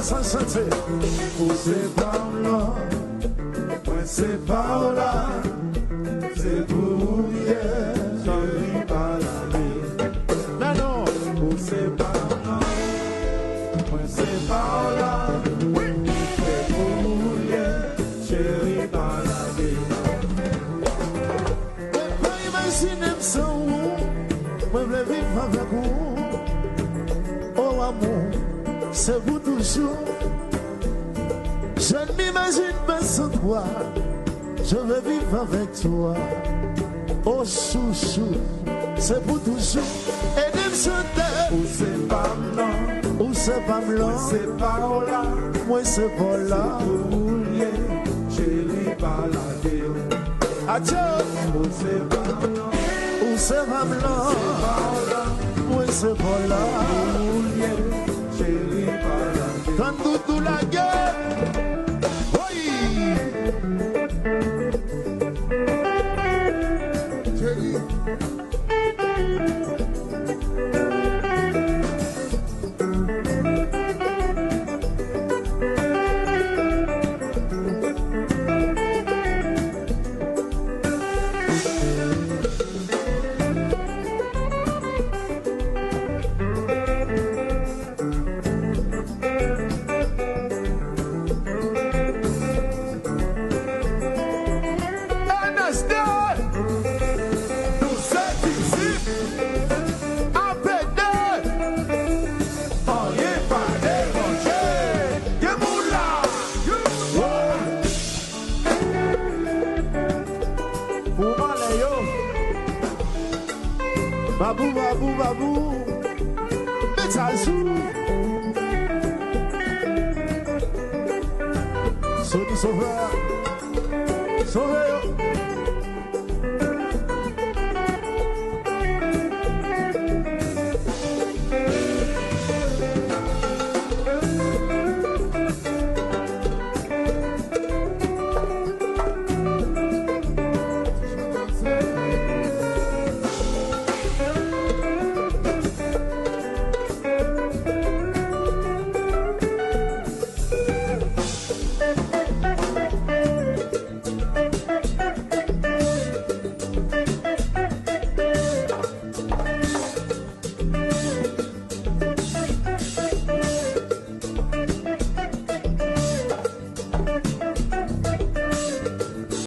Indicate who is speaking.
Speaker 1: sans chanter. Ou c'est pas là, moi c'est pas là, c'est pour hier, j'arrive pas la vie. Non, non, ou c'est pas là, moi c'est pas là, c'est pour hier, chérie pas la vie. Mais pas imaginer sans vous, moi je veux vivre avec vous. Oh amour, c'est vous toujours. Je ne m'imagine pas sans toi. Je veux vivre avec toi. Oh chouchou, c'est pour toujours. Et de me chanter. Ou c'est pas blanc, ou c'est pas blanc, c'est pas là, moi c'est pas là. Chérie, pas la gueule. Adieu. Ou c'est pas blanc, ou c'est pas blanc, moi c'est pas là. Chérie, pas la gueule. Quand tout la gueule. Babou, babou, babou, Betazou. Soni sauveur, sauveur.